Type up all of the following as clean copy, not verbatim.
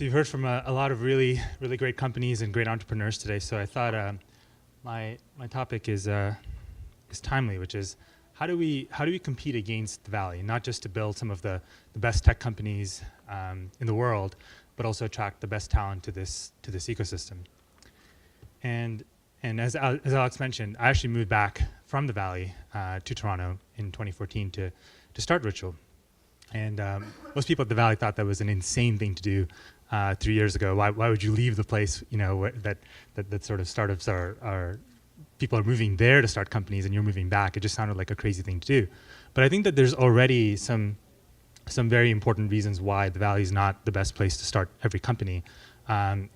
So you've heard from a lot of really great companies and great entrepreneurs today. So I thought my topic is timely, which is how do we compete against the Valley, not just to build some of the best tech companies in the world, but also attract the best talent to this ecosystem. And as Alex mentioned, I actually moved back from the Valley to Toronto in 2014 to start Ritual. And most people at the Valley thought that was an insane thing to do 3 years ago. Why would you leave the place, that sort of startups are people are moving there to start companies and you're moving back? It just sounded like a crazy thing to do. But I think that there's already some very important reasons why the Valley is not the best place to start every company. The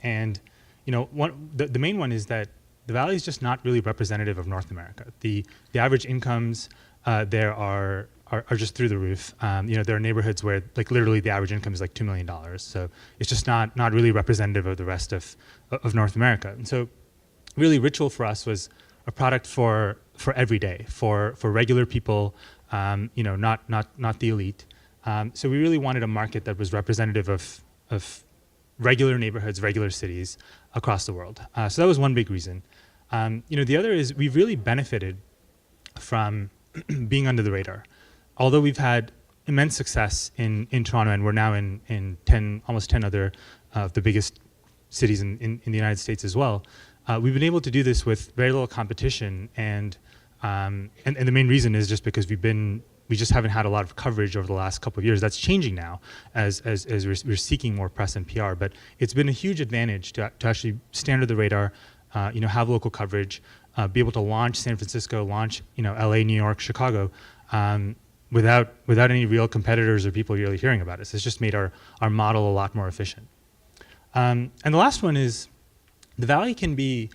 main one is that the Valley is just not really representative of North America. The average incomes there are just through the roof. There are neighborhoods where literally the average income is like $2 million. So it's just not really representative of the rest of North America. And so really Ritual for us was a product for every day, for regular people, not the elite. So we really wanted a market that was representative of regular neighborhoods, regular cities across the world. So that was one big reason. The other is we've really benefited from being under the radar. Although we've had immense success in Toronto, and we're now in almost 10 other of the biggest cities in the United States as well, we've been able to do this with very little competition, and the main reason is just because we just haven't had a lot of coverage over the last couple of years. That's changing now as we're seeking more press and PR, but it's been a huge advantage to actually stay under the radar, have local coverage, be able to launch San Francisco, launch LA, New York, Chicago, without any real competitors or people really hearing about us. It's just made our model a lot more efficient. And the last one is the Valley can be,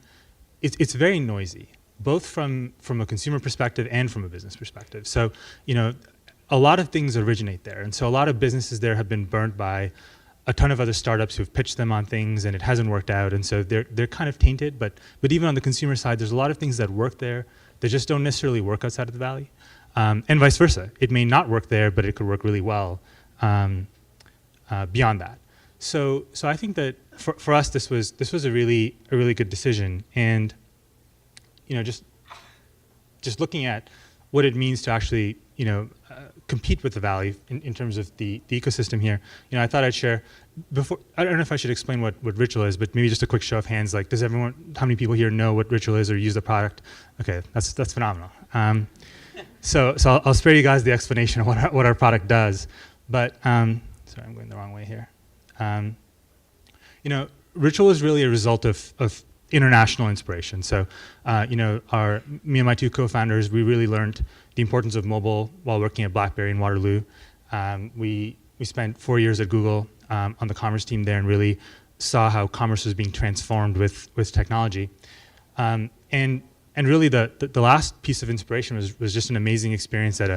it's very noisy, both from a consumer perspective and from a business perspective. So, a lot of things originate there. And so a lot of businesses there have been burnt by a ton of other startups who've pitched them on things and it hasn't worked out. And so they're kind of tainted, but even on the consumer side, there's a lot of things that work there that just don't necessarily work outside of the Valley. And vice versa. It may not work there, but it could work really well beyond that. So I think that for us, this was a really good decision. And just looking at what it means to actually compete with the Valley in terms of the ecosystem here, I thought I'd share before. I don't know if I should explain what Ritual is, but maybe just a quick show of hands. Like, how many people here know what Ritual is or use the product? Okay, that's phenomenal. So I'll spare you guys the explanation of what our product does. But sorry, I'm going the wrong way here. Ritual is really a result of international inspiration. So, me and my two co-founders, we really learned the importance of mobile while working at BlackBerry in Waterloo. We spent 4 years at Google on the commerce team there and really saw how commerce was being transformed with technology. And really the last piece of inspiration was just an amazing experience at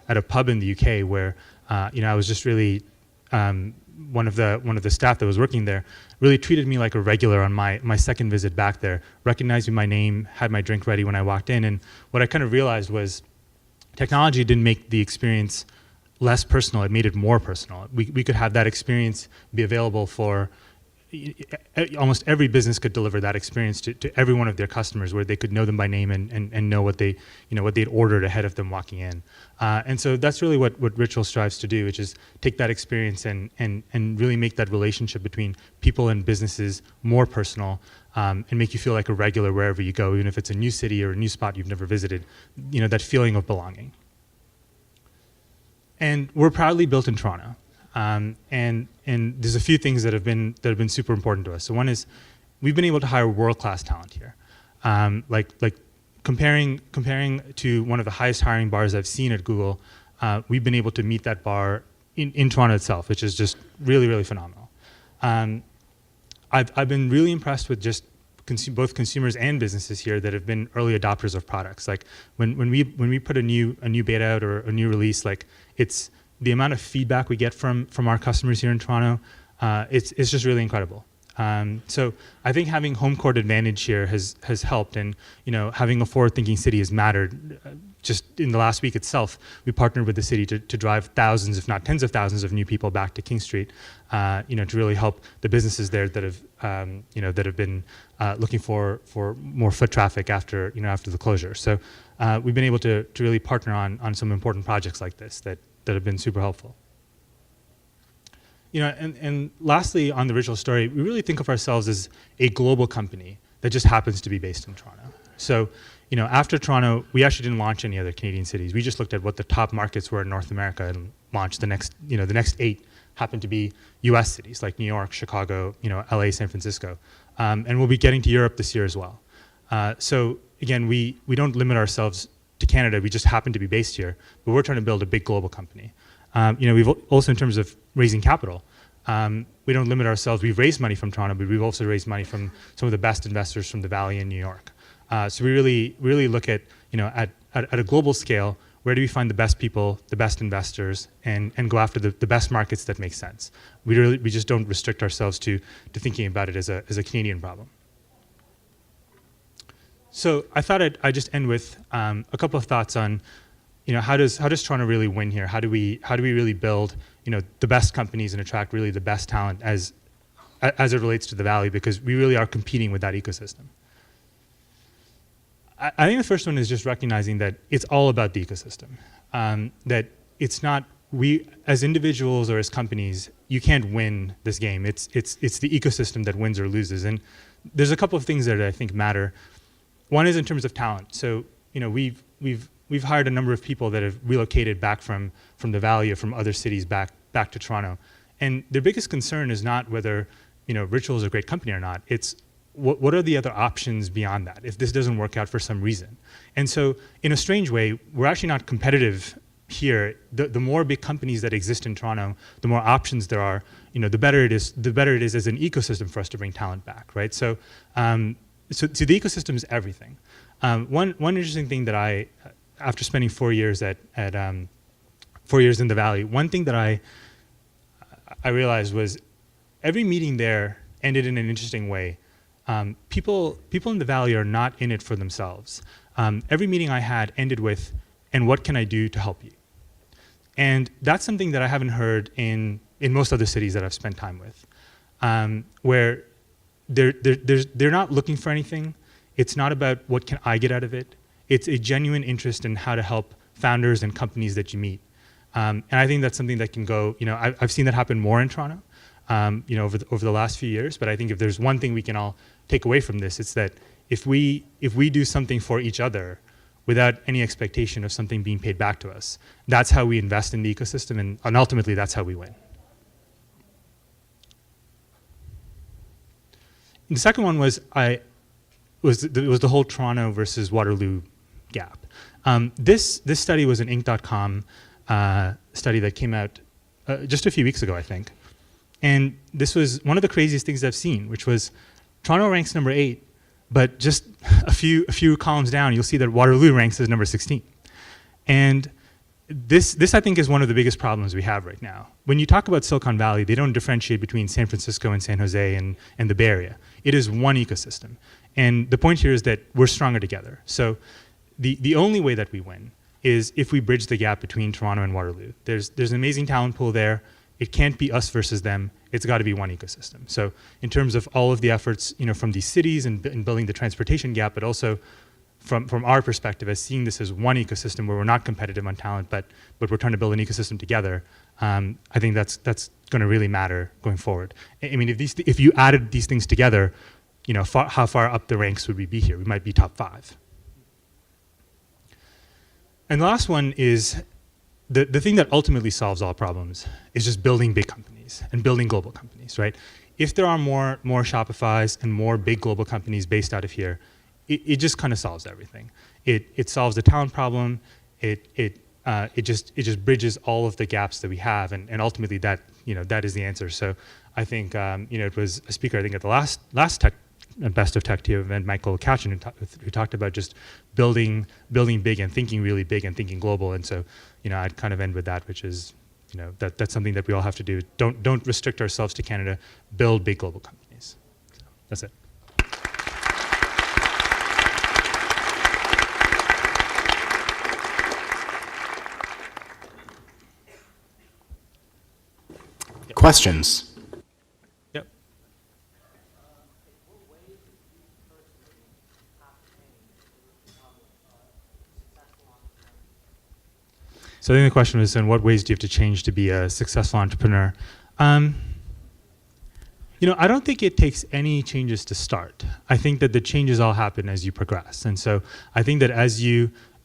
a pub in the UK where I was just really one of the staff that was working there really treated me like a regular on my second visit back there, recognized me by name, had my drink ready when I walked in. And what I kind of realized was technology didn't make the experience less personal, it made it more personal. We could have that experience be available for almost every business could deliver that experience to every one of their customers, where they could know them by name and know what they'd ordered ahead of them walking in. And so that's really what Ritual strives to do, which is take that experience and really make that relationship between people and businesses more personal, and make you feel like a regular wherever you go, even if it's a new city or a new spot you've never visited. That feeling of belonging. And we're proudly built in Toronto. And there's a few things that have been super important to us. So one is we've been able to hire world-class talent here. Like comparing to one of the highest hiring bars I've seen at Google, we've been able to meet that bar in Toronto itself, which is just really phenomenal. I've been really impressed with just both consumers and businesses here that have been early adopters of products. Like when we put a new beta out or a new release, like it's the amount of feedback we get from our customers here in Toronto, it's just really incredible. So I think having home court advantage here has helped, and having a forward-thinking city has mattered. Just in the last week itself, we partnered with the city to drive thousands, if not tens of thousands, of new people back to King Street, to really help the businesses there that have been looking for more foot traffic after the closure. So we've been able to really partner on some important projects like this that have been super helpful. And lastly, on the Ritual story, we really think of ourselves as a global company that just happens to be based in Toronto. So, after Toronto, we actually didn't launch any other Canadian cities. We just looked at what the top markets were in North America and launched the next 8 happened to be U.S. cities like New York, Chicago, LA, San Francisco, and we'll be getting to Europe this year as well. So again, we don't limit ourselves to Canada. We just happen to be based here, but we're trying to build a big global company. We've also, in terms of raising capital, we don't limit ourselves. We've raised money from Toronto, but we've also raised money from some of the best investors from the Valley in New York. So we really look at a global scale. Where do we find the best people, the best investors, and go after the best markets that make sense? We just don't restrict ourselves to thinking about it as a Canadian problem. So I thought I'd just end with a couple of thoughts on how does Toronto really win here? How do we really build the best companies and attract really the best talent as it relates to the Valley, because we really are competing with that ecosystem. I think the first one is just recognizing that it's all about the ecosystem. That it's not, we as individuals or as companies, you can't win this game. It's the ecosystem that wins or loses. And there's a couple of things that I think matter. One is in terms of talent. So we've hired a number of people that have relocated back from the Valley or from other cities back to Toronto. And their biggest concern is not whether Ritual is a great company or not. It's what are the other options beyond that if this doesn't work out for some reason? And so in a strange way, we're actually not competitive here. The more big companies that exist in Toronto, the more options there are, the better it is as an ecosystem for us to bring talent back, right? So the ecosystem is everything. One interesting thing that after spending 4 years 4 years in the Valley, one thing that I realized was every meeting there ended in an interesting way. People in the Valley are not in it for themselves. Every meeting I had ended with, "And what can I do to help you?" And that's something that I haven't heard in most other cities that I've spent time with, where they're not looking for anything. It's not about what can I get out of it. It's a genuine interest in how to help founders and companies that you meet. And I think that's something that can go, I've seen that happen more in Toronto, over the last few years. But I think if there's one thing we can all take away from this, it's that if we do something for each other without any expectation of something being paid back to us, that's how we invest in the ecosystem, and ultimately that's how we win. And the second one was the whole Toronto versus Waterloo gap. This study was an Inc.com study that came out just a few weeks ago, I think. And this was one of the craziest things I've seen, which was Toronto ranks number 8, but just a few columns down, you'll see that Waterloo ranks as number 16. And this I think is one of the biggest problems we have right now. When you talk about Silicon Valley, they don't differentiate between San Francisco and San Jose and the Bay Area. It is one ecosystem. And the point here is that we're stronger together. So the only way that we win is if we bridge the gap between Toronto and Waterloo. There's an amazing talent pool there. It can't be us versus them. It's got to be one ecosystem. So in terms of all of the efforts, from these cities and building the transportation gap, but also from our perspective as seeing this as one ecosystem where we're not competitive on talent, but we're trying to build an ecosystem together, I think that's going to really matter going forward. I mean, if you added these things together, how far up the ranks would we be here? We might be top 5. And the last one is the thing that ultimately solves all problems is just building big companies and building global companies, right? If there are more Shopifys and more big global companies based out of here, it just kind of solves everything. It solves the talent problem. It just bridges all of the gaps that we have, and ultimately that is the answer. So I think it was a speaker I think at the last Best of TechTO event, Michael Katchen, who talked about just building big and thinking really big and thinking global. And so I'd kind of end with that, which is that's something that we all have to do. Don't restrict ourselves to Canada. Build big global companies. That's it. Questions? Yep. So I think the question was, in what ways do you have to change to be a successful entrepreneur? I don't think it takes any changes to start. I think that the changes all happen as you progress. And so I think that as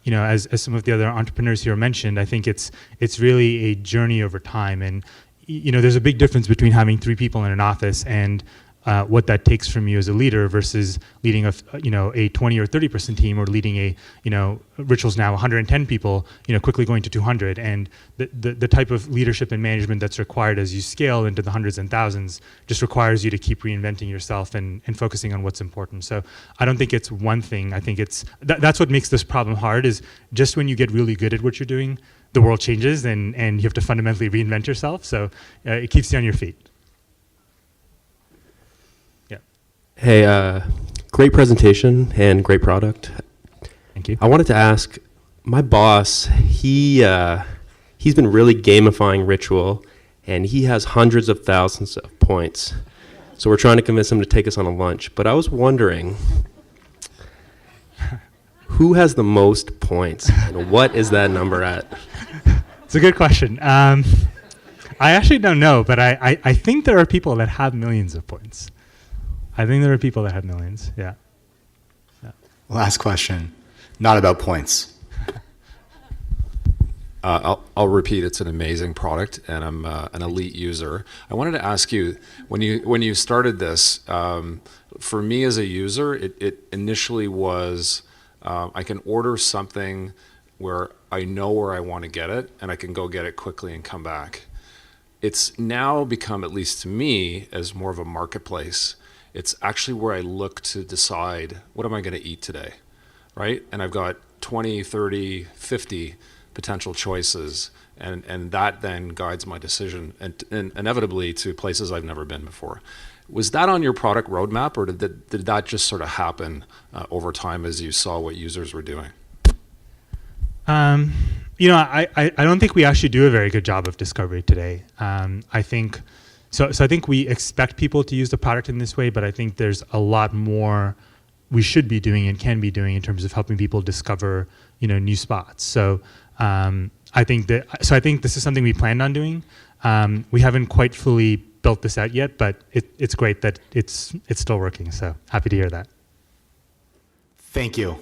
as some of the other entrepreneurs here mentioned, I think it's really a journey over time. And there's a big difference between having 3 people in an office and what that takes from you as a leader versus leading a 20 or 30% team, or leading a Ritual's now 110 people, quickly going to 200. And the type of leadership and management that's required as you scale into the hundreds and thousands just requires you to keep reinventing yourself and focusing on what's important. So I don't think it's one thing. I think it's that's what makes this problem hard, is just when you get really good at what you're doing, the world changes and you have to fundamentally reinvent yourself. So it keeps you on your feet. Yeah. Hey, great presentation and great product. Thank you. I wanted to ask, my boss, he's been really gamifying Ritual, and he has hundreds of thousands of points. So we're trying to convince him to take us on a lunch. But I was wondering, who has the most points, and what is that number at? It's a good question. I actually don't know, but I think there are people that have millions of points. I think there are people that have millions, yeah. Last question, not about points. I'll repeat, it's an amazing product, and I'm an elite user. I wanted to ask you, when you started this, for me as a user, it initially was, I can order something where I know where I want to get it, and I can go get it quickly and come back. It's now become, at least to me, as more of a marketplace. It's actually where I look to decide, what am I going to eat today, right? And I've got 20, 30, 50 potential choices, and that then guides my decision, and inevitably to places I've never been before. Was that on your product roadmap, or did that just sort of happen over time as you saw what users were doing? I don't think we actually do a very good job of discovery today. I think we expect people to use the product in this way, but I think there's a lot more we should be doing and can be doing in terms of helping people discover, new spots. So I think this is something we planned on doing. We haven't quite fully built this out yet, but it's great that it's still working. So happy to hear that. Thank you.